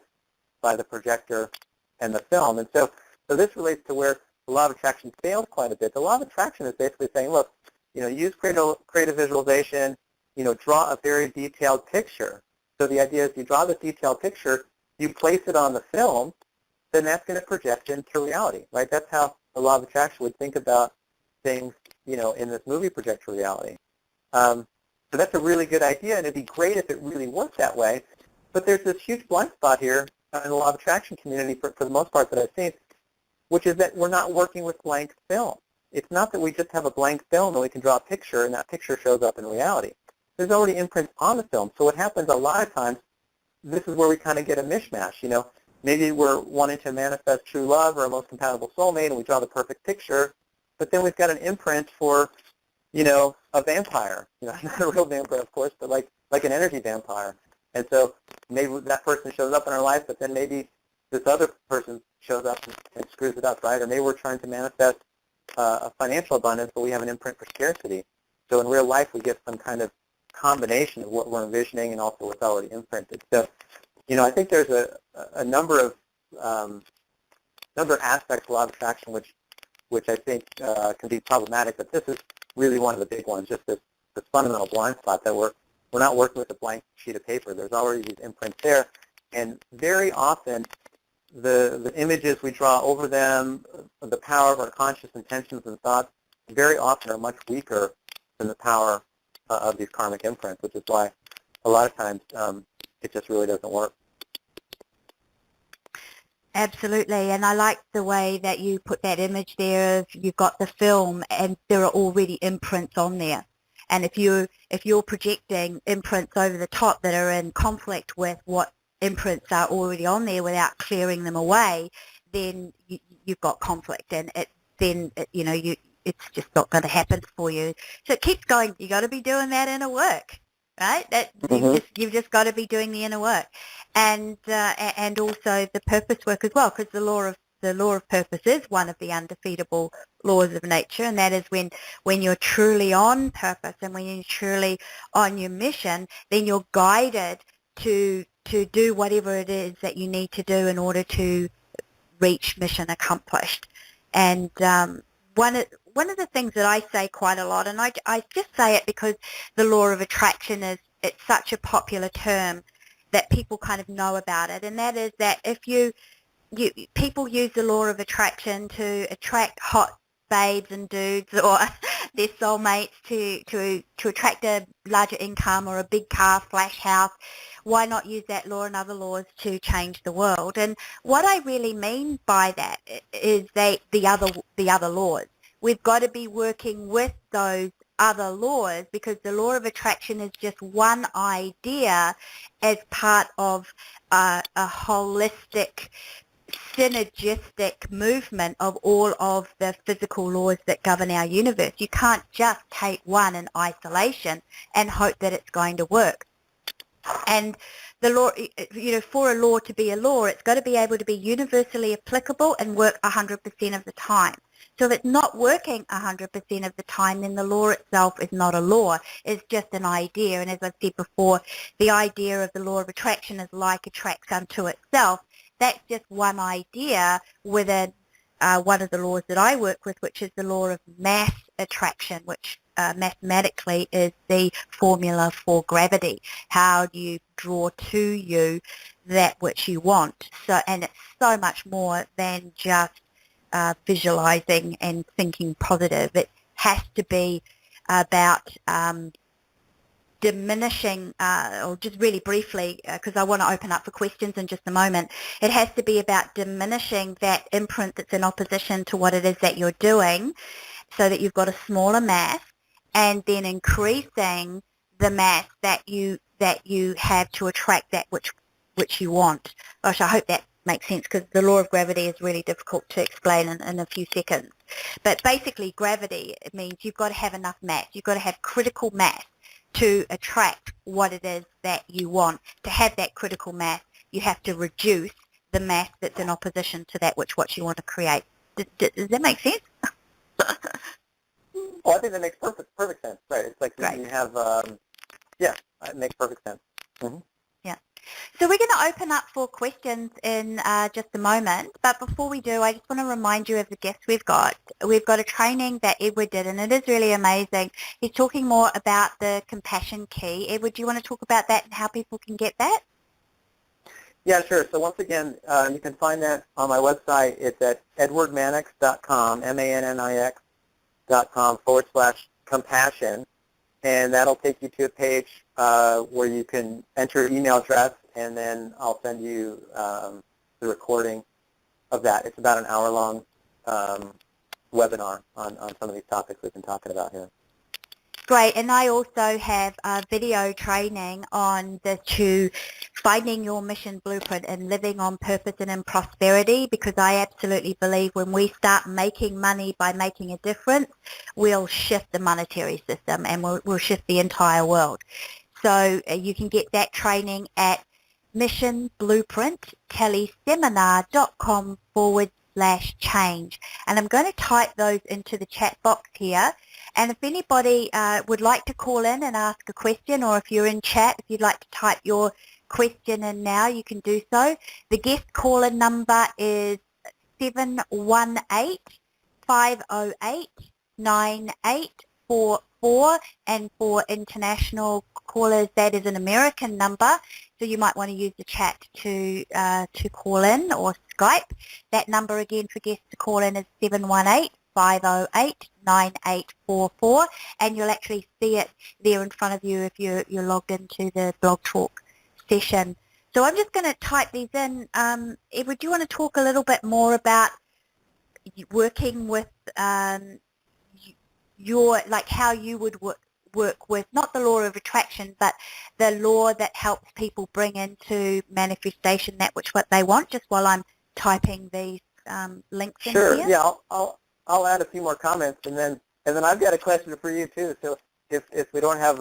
by the projector and the film. And so this relates to where the law of attraction fails quite a bit. The law of attraction is basically saying, look, use creative visualization, draw a very detailed picture. So the idea is you draw the detailed picture, you place it on the film, then that's going to project into reality, right? That's how the law of attraction would think about things, in this movie projector reality. So that's a really good idea, and it'd be great if it really worked that way. But there's this huge blind spot here in the law of attraction community, for the most part that I've seen, which is that we're not working with blank film. It's not that we just have a blank film and we can draw a picture and that picture shows up in reality. There's already imprints on the film. So what happens a lot of times, this is where we kind of get a mishmash. Maybe we're wanting to manifest true love or a most compatible soulmate, and we draw the perfect picture, but then we've got an imprint for, a vampire. Not a real vampire, of course, but like an energy vampire. And so maybe that person shows up in our life, but then maybe this other person shows up and screws it up, right? Or maybe we're trying to manifest a financial abundance, but we have an imprint for scarcity. So in real life, we get some kind of combination of what we're envisioning and also what's already imprinted. So, I think there's a number of aspects of law of attraction which I think can be problematic, but this is really one of the big ones, just this fundamental blind spot that we're not working with a blank sheet of paper. There's already these imprints there, and very often the images we draw over them, the power of our conscious intentions and thoughts, very often are much weaker than the power of these karmic imprints, which is why a lot of times it just really doesn't work. Absolutely, and I like the way that you put that image there of you've got the film and there are already imprints on there. And if you're projecting imprints over the top that are in conflict with what imprints are already on there without clearing them away, then you've got conflict, and it's just not going to happen for you. So it keeps going. You got to be doing that inner work, right? You've just got to be doing the inner work, and also the purpose work as well, because the law of purpose is one of the undefeatable laws of nature, and that is when you're truly on purpose and when you're truly on your mission, then you're guided to do whatever it is that you need to do in order to reach mission accomplished. And one of the things that I say quite a lot, and I just say it because the law of attraction it's such a popular term that people kind of know about it, and that is that if people use the law of attraction to attract hot babes and dudes or their soulmates to attract a larger income or a big car, flash house. Why not use that law and other laws to change the world? And what I really mean by that is the other laws. We've got to be working with those other laws, because the law of attraction is just one idea as part of a holistic, synergistic movement of all of the physical laws that govern our universe. You can't just take one in isolation and hope that it's going to work. And the law, for a law to be a law, it's got to be able to be universally applicable and work 100% of the time. So if it's not working 100% of the time, then the law itself is not a law. It's just an idea. And as I've said before, the idea of the law of attraction is like attracts unto itself. That's just one idea within one of the laws that I work with, which is the law of mass attraction, which mathematically is the formula for gravity. How do you draw to you that which you want? And it's so much more than just visualizing and thinking positive. It has to be about diminishing, or just really briefly, because I want to open up for questions in just a moment, it has to be about diminishing that imprint that's in opposition to what it is that you're doing, so that you've got a smaller mass, and then increasing the mass that you have to attract that which you want. Gosh, I hope that makes sense, because the law of gravity is really difficult to explain in a few seconds. But basically, gravity, it means you've got to have enough mass. You've got to have critical mass to attract what it is that you want. To have that critical mass, you have to reduce the mass that's in opposition to that what you want to create. Does that make sense? Well, I think that makes perfect sense. Right. It's like you have, it makes perfect sense. Mm-hmm. Yeah. So we're going to open up for questions in just a moment. But before we do, I just want to remind you of the guest we've got. We've got a training that Edward did, and it is really amazing. He's talking more about the compassion key. Edward, do you want to talk about that and how people can get that? Yeah, sure. So once again, you can find that on my website. It's at edwardmannix.com, MANNIX.com/compassion. And that'll take you to a page where you can enter your email address, and then I'll send you the recording of that. It's about an hour-long webinar on some of these topics we've been talking about here. Great, and I also have a video training on finding your mission blueprint and living on purpose and in prosperity, because I absolutely believe when we start making money by making a difference, we'll shift the monetary system and we'll shift the entire world. So you can get that training at missionblueprintteleSeminar.com/change. And I'm going to type those into the chat box here. And if anybody would like to call in and ask a question, or if you're in chat, if you'd like to type your question in now, you can do so. The guest caller number is 718-508-9844, and for international callers, that is an American number, so you might want to use the chat to call in, or Skype. That number again for guests to call in is 718-508-9844, and you'll actually see it there in front of you if you're logged into the Blog Talk session. So I'm just going to type these in. Edward, do you want to talk a little bit more about working with how you would work with, not the law of attraction, but the law that helps people bring into manifestation that what they want, just while I'm typing these links in here? Sure. Yeah, I'll add a few more comments, and then I've got a question for you too. So if we don't have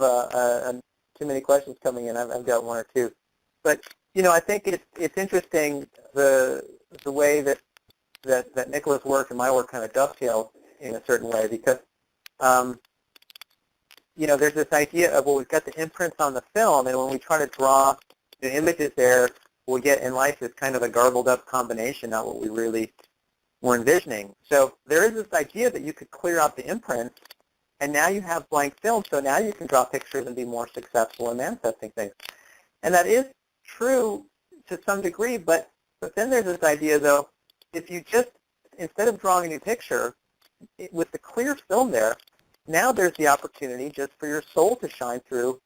too many questions coming in, I've got one or two. But I think it's interesting the way that Nicola's work and my work kind of dovetail in a certain way, because there's this idea of, well, we've got the imprints on the film, and when we try to draw the images there, we get in life is kind of a garbled up combination, not what we really were envisioning. So there is this idea that you could clear out the imprints, and now you have blank film, so now you can draw pictures and be more successful in manifesting things. And that is true to some degree, but then there's this idea, though, if you just, instead of drawing a new picture, with the clear film there, now there's the opportunity just for your soul to shine through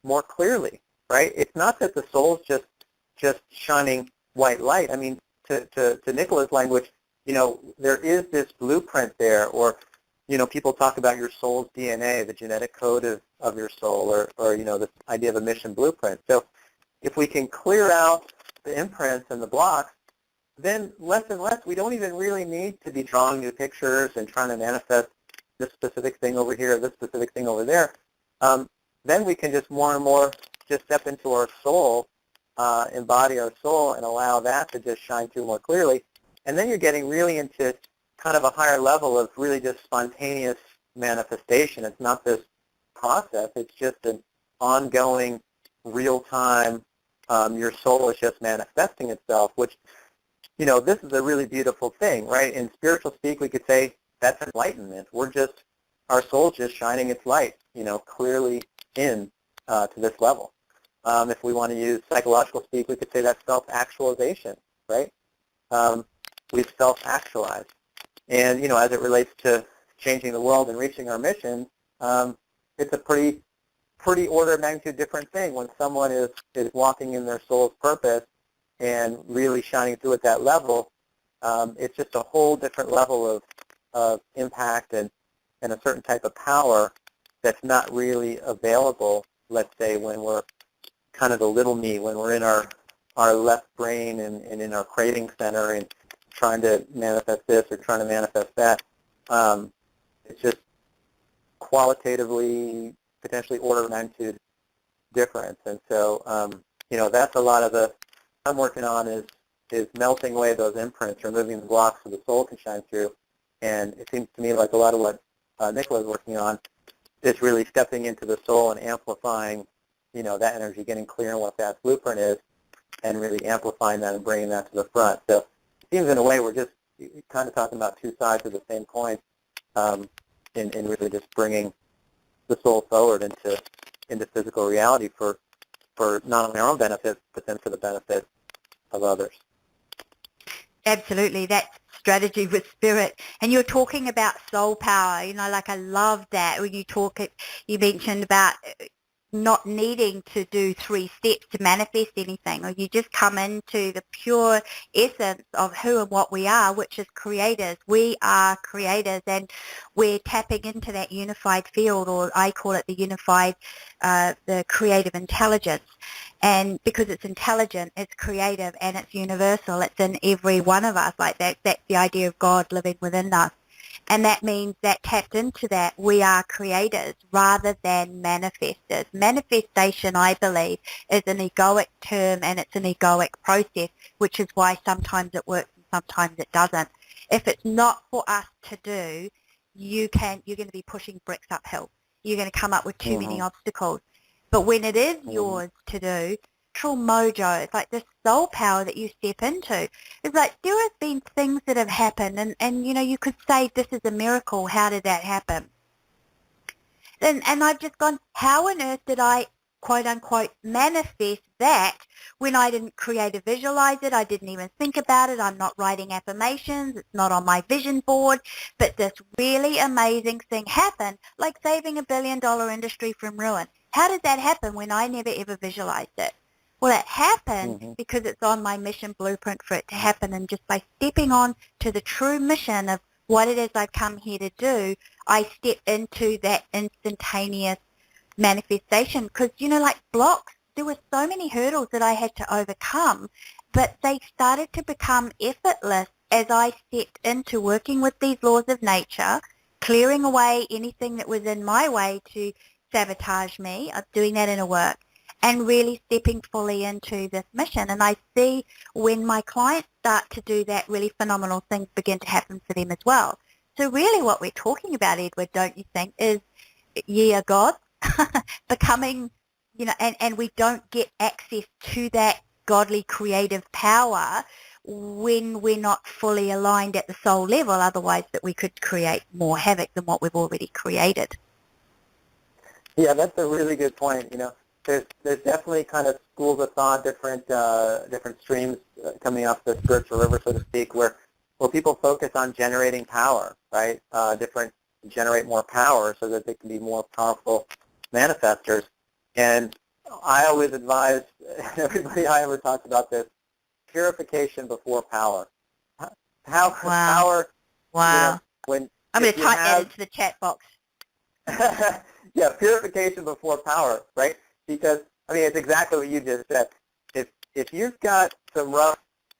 more clearly, right? It's not that the soul's just shining white light. I mean, to Nicola's language, there is this blueprint there, or, people talk about your soul's DNA, the genetic code of your soul, or this idea of a mission blueprint. So if we can clear out the imprints and the blocks, then less and less, we don't even really need to be drawing new pictures and trying to manifest this specific thing over here, this specific thing over there. Then we can just more and more just step into our soul, embody our soul, and allow that to just shine through more clearly. And then you're getting really into kind of a higher level of really just spontaneous manifestation. It's not this process. It's just an ongoing, real-time, your soul is just manifesting itself, which, this is a really beautiful thing, right? In spiritual speak, we could say that's enlightenment. Our soul's just shining its light, clearly in to this level. If we want to use psychological speak, we could say that's self-actualization, right? We've self-actualized. And, as it relates to changing the world and reaching our mission, it's a pretty order of magnitude different thing when someone is walking in their soul's purpose and really shining through at that level. It's just a whole different level of impact and a certain type of power that's not really available, let's say, when we're kind of the little me, when we're in our left brain and in our craving center and trying to manifest this or trying to manifest that. It's just qualitatively, potentially order of magnitude difference. And so, that's a lot of the I'm working on is melting away those imprints, removing the blocks so the soul can shine through. And it seems to me like a lot of what Nicola is working on is really stepping into the soul and amplifying, that energy, getting clear on what that blueprint is, and really amplifying that and bringing that to the front. So it seems in a way we're just kind of talking about two sides of the same coin, in really just bringing the soul forward into physical reality for not only our own benefit, but then for the benefit of others. Absolutely, that's strategy with spirit. And you're talking about soul power, I love that. When you mentioned about not needing to do 3 steps to manifest anything, or you just come into the pure essence of who and what we are, which is creators. We are creators, and we're tapping into that unified field, or I call it the unified, the creative intelligence. And because it's intelligent, it's creative, and it's universal. It's in every one of us. That's the idea of God living within us. And that means that tapped into that, we are creators rather than manifestors. Manifestation, I believe, is an egoic term, and it's an egoic process, which is why sometimes it works and sometimes it doesn't. If it's not for us to do, you're going to be pushing bricks uphill. You're going to come up with too many Mm-hmm. obstacles. But when it is Mm-hmm. yours to do, natural mojo, it's like this soul power that you step into. It's like there have been things that have happened, and you could say this is a miracle. How did that happen? And I've just gone, how on earth did I, quote unquote, manifest that when I didn't create or visualize it? I didn't even think about it. I'm not writing affirmations. It's not on my vision board. But this really amazing thing happened, like saving $1 billion industry from ruin. How did that happen when I never ever visualized it? Well, it happened Mm-hmm. because it's on my mission blueprint for it to happen. And just by stepping on to the true mission of what it is I've come here to do, I step into that instantaneous manifestation. Because, like blocks, there were so many hurdles that I had to overcome, but they started to become effortless as I stepped into working with these laws of nature, clearing away anything that was in my way to sabotage me, doing that inner work, and really stepping fully into this mission. And I see when my clients start to do that, really phenomenal things begin to happen for them as well. So really what we're talking about, Edward, don't you think, is ye are gods becoming, and we don't get access to that godly creative power when we're not fully aligned at the soul level, otherwise that we could create more havoc than what we've already created. Yeah, that's a really good point. There's definitely kind of schools of thought, different streams coming off the spiritual river, so to speak, where people focus on generating power, right? Generate more power so that they can be more powerful manifestors. And I always advise everybody I ever talk about this: purification before power. Wow. Power. Wow. When I'm going to type that into the chat box. Yeah, purification before power, right? Because it's exactly what you just said. If you've got some rough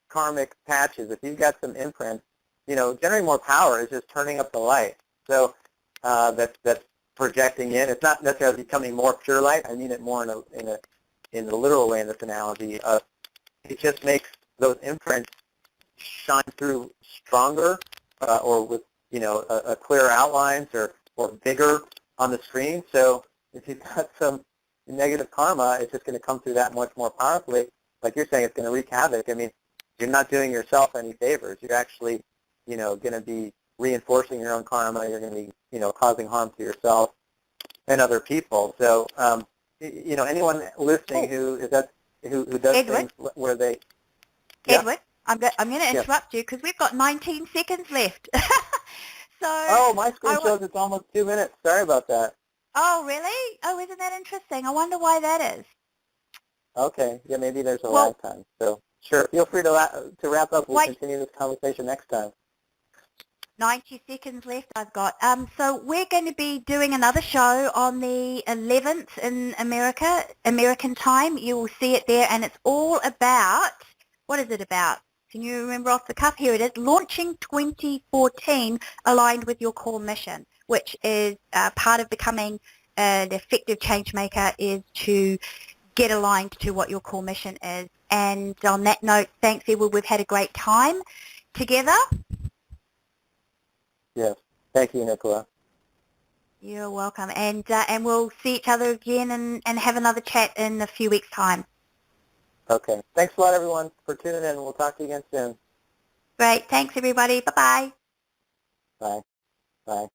karmic patches, if you've got some imprints, generating more power is just turning up the light. So that's projecting in. It's not necessarily becoming more pure light. I mean it more in the literal way in this analogy. It just makes those imprints shine through stronger, or with a clearer outlines or bigger on the screen. So if you've got some negative karma, it's just going to come through that much more powerfully. Like you're saying, it's going to wreak havoc. You're not doing yourself any favors. You're actually, going to be reinforcing your own karma. You're going to be, causing harm to yourself and other people. So, anyone listening who does Edward? things where they... Yeah? Edward, I'm going to interrupt you because we've got 19 seconds left. So Oh, my screen shows it's almost 2 minutes. Sorry about that. Oh, really? Oh, isn't that interesting? I wonder why that is. Okay. Yeah, maybe there's a lag time. So, sure. Feel free to wrap up. We'll continue this conversation next time. 90 seconds left I've got. So we're going to be doing another show on the 11th in American time. You will see it there, and it's all about, what is it about? Can you remember off the cuff? Here it is, Launching 2014 Aligned with Your Core Mission, which is part of becoming an effective change maker is to get aligned to what your core mission is. And on that note, thanks, Edward. We've had a great time together. Yes. Thank you, Nicola. You're welcome. And we'll see each other again and have another chat in a few weeks' time. Okay. Thanks a lot, everyone, for tuning in. We'll talk to you again soon. Great. Thanks, everybody. Bye-bye. Bye. Bye.